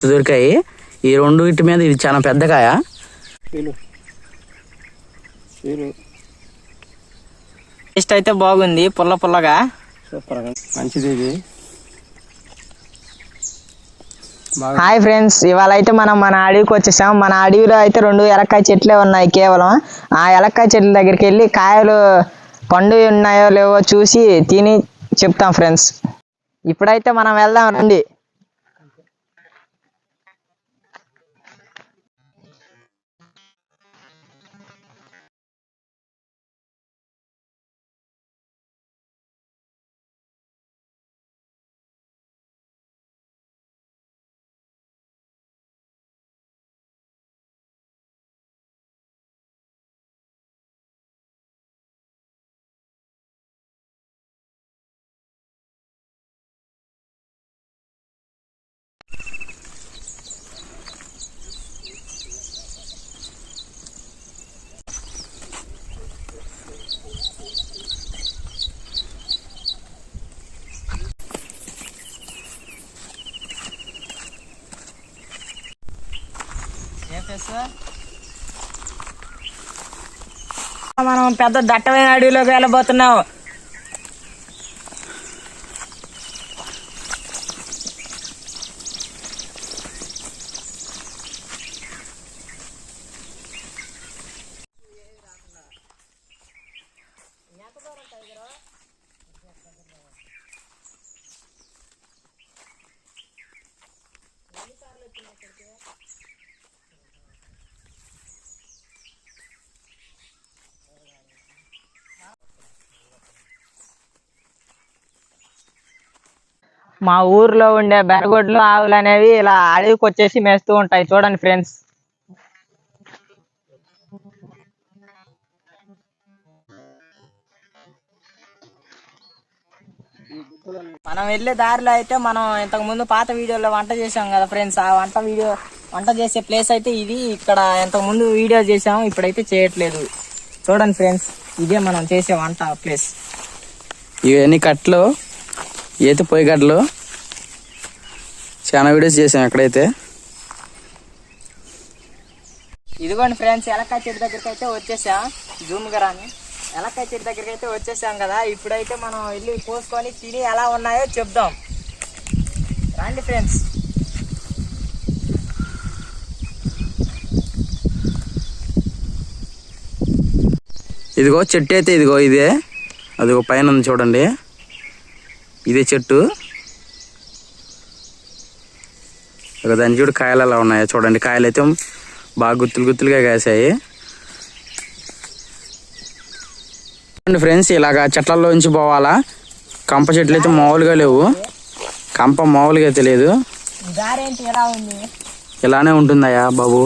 దొరికాయి. ఈ రెండుటి మీద ఇది చాలా పెద్ద కాయ. టేస్ట్ అయితే బాగుంది, పుల్ల పుల్లగా సూపర్ గా మంచిది ఇది. హాయ్ ఫ్రెండ్స్, ఇవాళ అయితే మనం మన అడవికి వచ్చేసాం. మన అడవిలో అయితే 2 ఎలక్కాయ చెట్లే ఉన్నాయి కేవలం. ఆ ఎలక్కాయ చెట్ల దగ్గరికి వెళ్ళి కాయలు పండు ఉన్నాయో లేవో చూసి తిని చెప్తాం ఫ్రెండ్స్. ఇప్పుడైతే మనం వెళ్దాం రండి. మనం పెద్ద దట్టమైన అడవిలోకి వెళ్ళబోతున్నాం. మా ఊర్లో ఉండే బెరగొడ్లు ఆవులు అనేవి ఇలా అడవికి వచ్చేసి మేస్తూ ఉంటాయి. చూడండి ఫ్రెండ్స్. మనం వెళ్ళే దారిలో అయితే మనం ఇంతకు ముందు పాత వీడియోలో వంట చేసాం కదా ఫ్రెండ్స్. ఆ వంట చేసే ప్లేస్ అయితే ఇది. ఇక్కడ ఇంతకు ముందు వీడియో చేసాం, ఇప్పుడైతే చేయట్లేదు. చూడండి ఫ్రెండ్స్, ఇదే మనం చేసే వంట ప్లేస్. ఇవన్నీ కట్లు, ఈత పొయ్యి కట్టలు చాలా వీడియోస్ చేసాం ఎక్కడైతే. ఇదిగోండి ఫ్రెండ్స్, ఎలక్కాయ చెట్టు దగ్గరికి అయితే వచ్చేసాం. జూమ్ గరాని ఎలక్కాయ చెట్టు దగ్గరికి అయితే వచ్చేసాం కదా. ఇప్పుడైతే మనం వెళ్ళి కోసుకొని తిని ఎలా ఉన్నాయో చెప్దాం. రండి ఫ్రెండ్స్. ఇదిగో చెట్టు అయితే ఇదిగో ఇదే, అదిగో పైన ఉంది చూడండి, ఇదే చెట్టు. దాని చూడు కాయలు ఎలా ఉన్నాయో చూడండి. కాయలు అయితే బాగా గుత్తులుగా కాసాయి. ఫ్రెండ్స్, ఇలాగా చెట్లలోంచి పోవాలా. కంప చెట్లు అయితే మామూలుగా లేవు, కంప మామూలుగా అయితే లేదు, ఇలానే ఉంటుందయ్యా బాబు.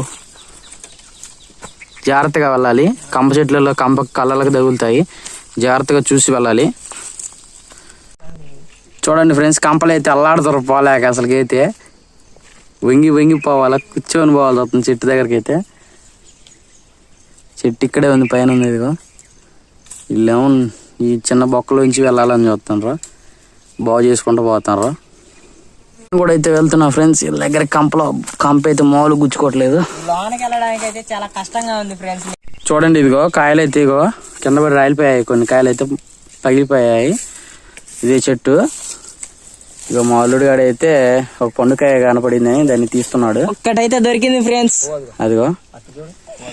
జాగ్రత్తగా వెళ్ళాలి. కంప చెట్లలో కంప కళ్ళలకు తగులుతాయి, జాగ్రత్తగా చూసి వెళ్ళాలి. చూడండి ఫ్రెండ్స్, కంపలు అయితే అల్లాడుతారు పోలేక. అసలుకి అయితే వంగి పోవాలా, కూర్చొని పోవాలి అవుతుంది చెట్టు దగ్గరికి అయితే. చెట్టు ఇక్కడే ఉంది, పైన ఉంది. ఇదిగో వీళ్ళేమో ఈ చిన్న బొక్కలోంచి వెళ్ళాలని చూస్తున్నారు, బాగు చేసుకుంటూ పోతున్నారు. కూడా అయితే వెళ్తున్నా ఫ్రెండ్స్. వీళ్ళ దగ్గర కంప అయితే మామూలు గుచ్చుకోవట్లేదు. లోనకి వెళ్ళడానికి అయితే చాలా కష్టంగా ఉంది ఫ్రెండ్స్. చూడండి, ఇదిగో కాయలు అయితే ఇగో కింద పడి రాలిపోయాయి, కొన్ని కాయలు అయితే పగిలిపోయాయి. ఇదే చెట్టు. ఇక మా అల్లుడు గాడు అయితే ఒక పండుకాయ కనపడింది, దాన్ని తీస్తున్నాడు. ఒక్కటైతే దొరికింది ఫ్రెండ్స్. అదిగో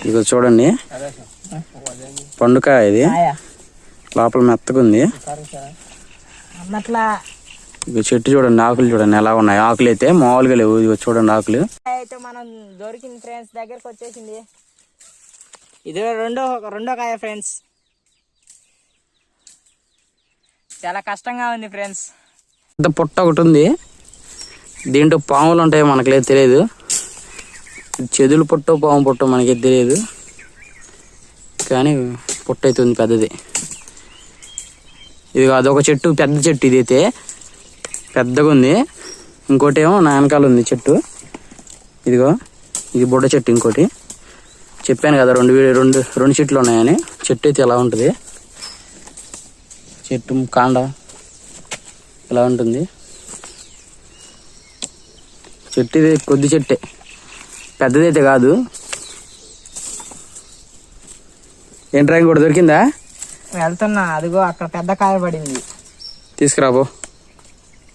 ఇదిగో చూడండి, పండుకాయ ఇది, లోపల మెత్తగుంది. ఇక చెట్టు చూడండి, ఆకులు చూడండి ఎలా ఉన్నాయి. ఆకులు అయితే మామూలుగా లేవు. ఇదిగో చూడండి ఆకులు. అయితే మనం దొరికింది ఫ్రెండ్స్, దగ్గరకు వచ్చేసింది. ఇది రెండో కాయ ఫ్రెండ్స్. చాలా కష్టంగా ఉంది ఫ్రెండ్స్. పెద్ద పుట్ట ఒకటి ఉంది, దీంట్లో పాములు ఉంటాయో మనకు లేదు తెలియదు. చెదులు పుట్టో పాము పుట్టో మనకి తెలియదు, కానీ పుట్ట అయితే ఉంది పెద్దది. ఇది అదొక చెట్టు, పెద్ద చెట్టు. ఇది అయితే పెద్దగా ఉంది. ఇంకోటి ఏమో నా వెనకాల ఉంది చెట్టు. ఇదిగో ఇది బుడ్డ చెట్టు. ఇంకోటి చెప్పాను కదా రెండు చెట్లు ఉన్నాయని. చెట్టు అయితే ఎలా ఉంటుంది, చెట్టు కాండ ఇలా ఉంటుంది. చెట్టు ఇది కొద్ది చెట్టే, పెద్దదైతే కాదు. ఏంట్రా ఇంకోటి దొరికిందా? వెళ్తున్నా, అదిగో అక్కడ పెద్ద కాయ పడింది, తీసుకురాబో.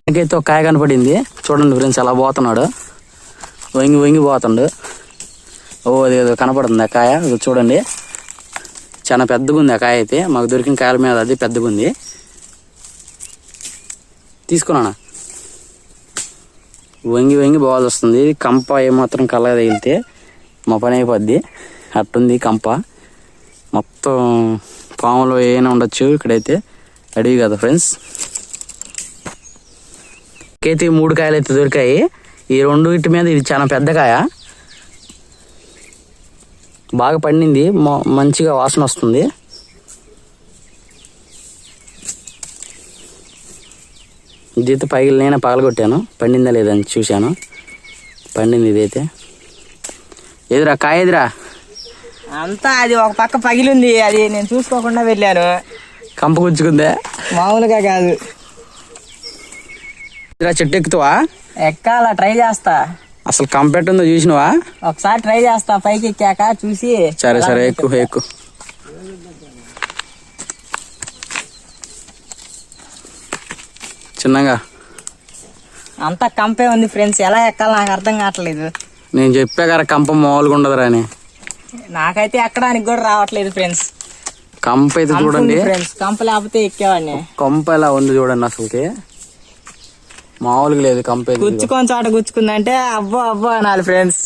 నాకైతే ఒక కాయ కనపడింది, చూడండి ఫ్రెండ్స్ ఎలా పోతున్నాడు, వంగి వంగి పోతుండు. ఓ అది కనపడుతుంది ఆ కాయ, ఇది చూడండి చాలా పెద్దగా ఉంది ఆ కాయ. అయితే మాకు దొరికిన కాయల మీద అది పెద్దగా ఉంది. తీసుకున్నానా, వంగి వంగి పోవాల్సి వస్తుంది. కంప ఏమాత్రం కళ్ళ తగిలితే మా పని అయిపోద్ది. అట్టుంది కంప, మొత్తం పాములు ఏమైనా ఉండొచ్చు. ఇక్కడైతే అడివి కదా ఫ్రెండ్స్. ఇంకైతే 3 కాయలు అయితే దొరికాయి. ఈ 2 ఇటు మీద ఇది చాలా పెద్ద కాయ, బాగా పండింది, మంచిగా వాసన వస్తుంది. ఇదైతే నేనే పగలగొట్టాను, పండిందా లేదని చూశాను, పండింది ఇదైతే. ఎదురా కాయ ఎదురా అంతా అది ఒక పక్క పగిలింది, అది నేను చూసుకోకుండా వెళ్ళాను. కంప గుచ్చుకుందే, మామూలుగా కాదు. చెట్టు ఎక్కుతావా? ఎక్కాల ట్రై చేస్తా. అసలు కంపెట్టుందో చూసినవా? ఒకసారి ట్రై చేస్తా, పైకి ఎక్కాక చూసి. సరే సరే ఎక్కు ఎక్కు. చిన్నగా అంతా కంపే ఉంది ఫ్రెండ్స్, ఎలా ఎక్కాలి నాకు అర్థం కావట్లేదు. నేను చెప్పా కదా కంప మామూలుగా ఉండదురా అని. నాకైతే ఎక్కడానికి కూడా రావట్లేదు ఫ్రెండ్స్. కంప అయితే చూడండి ఫ్రెండ్స్, కంప లేకపోతే ఎక్కేవాడిని. కంప ఎలా ఉంది చూడండి, అసలుకి మామూలుగా లేదు కంప. గుచ్చుకొని చోట గుచ్చుకుందంటే అబ్బో అబ్బో అనాలి ఫ్రెండ్స్.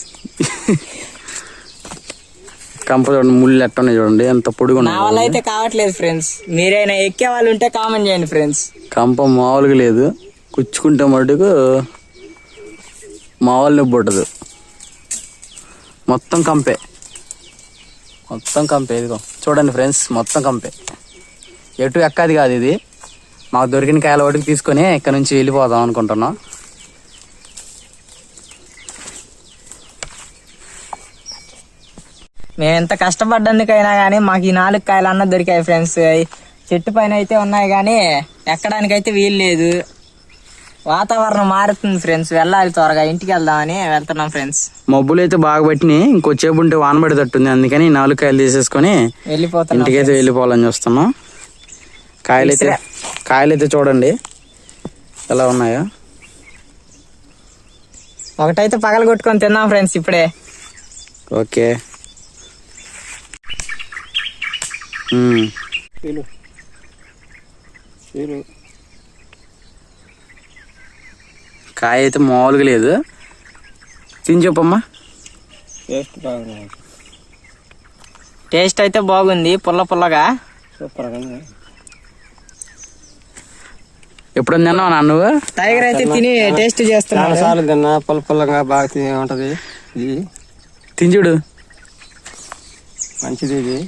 కంప చూడండి, ముళ్ళు ఎట్టున్నాయి చూడండి, ఎంత పొడిగా నా వల్ల అయితే కావట్లేదు ఫ్రెండ్స్. మీరైనా ఎక్కే వాళ్ళు ఉంటే కామెంట్ చేయండి ఫ్రెండ్స్. కంప మామూలుగా లేదు, గుచ్చుకుంటే మటుకు మామూలు నొప్పి ఉంటుంది. మొత్తం కంపే, మొత్తం కంపే. ఇదిగో చూడండి ఫ్రెండ్స్, మొత్తం కంపే, ఎటు ఎక్కది కాదు ఇది. మాకు దొరికిన కాయల వాటికి తీసుకొని ఇక్కడ నుంచి వెళ్ళిపోదాం అనుకుంటున్నాం. మేము ఎంత కష్టపడ్డందుకైనా కానీ మాకు ఈ 4 కాయలు అన్న దొరికాయి ఫ్రెండ్స్. చెట్టు పైన అయితే ఉన్నాయి కానీ ఎక్కడానికైతే వీలు లేదు. వాతావరణం మారుతుంది ఫ్రెండ్స్, వెళ్ళాలి త్వరగా, ఇంటికి వెళ్దామని వెళ్తున్నాం ఫ్రెండ్స్. మబ్బులు అయితే బాగా పట్టినాయి, ఇంకొచ్చేపు ఉంటే వాన పడేటట్టుంది. అందుకని 4 కాయలు తీసేసుకొని వెళ్ళిపోతాం, ఇంటికైతే వెళ్ళిపోవాలని చూస్తున్నాం. కాయలైతే చూడండి ఎలా ఉన్నాయో. ఒకటైతే పగల కొట్టుకొని తిన్నాం ఫ్రెండ్స్ ఇప్పుడే. ఓకే కాయ అయితే మామూలుగా లేదు, తిని చెప్పమ్మా. టేస్ట్ అయితే బాగుంది, పుల్ల పుల్లగా సూపర్ గా ఉంది. ఎప్పుడు తిన్నావు నాన్న నువ్వు? టైగర్ అయితే తిని టేస్ట్ చేస్తున్నాను. చాలా సార్లు తిన్నా, పుల్ల పుల్లగా బాగా ఉంటది. ఇది తిని చూడు, మంచిది, ఇది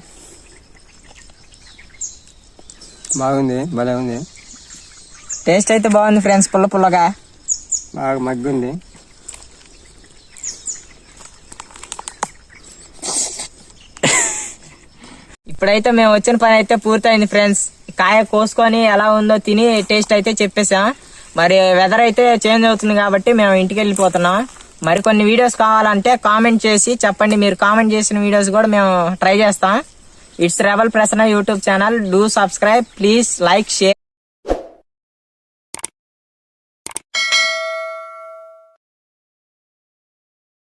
బాగుంది, భలే ఉంది. టేస్ట్ అయితే బాగుంది ఫ్రెండ్స్, పుల్ల పుల్లగా బాగా మగ్గుంది. ఇప్పుడైతే మేము వచ్చిన పని అయితే పూర్తయింది ఫ్రెండ్స్. కాయ కోసుకొని ఎలా ఉందో తిని టేస్ట్ అయితే చెప్పేసాం. మరి వెదర్ అయితే చేంజ్ అవుతుంది కాబట్టి మేము ఇంటికి వెళ్ళిపోతున్నాం. మరికొన్ని వీడియోస్ కావాలంటే కామెంట్ చేసి చెప్పండి. మీరు కామెంట్ చేసిన వీడియోస్ కూడా మేము ట్రై చేస్తాం. It's rebel Prasanna YouTube channel. Do subscribe, please like, share.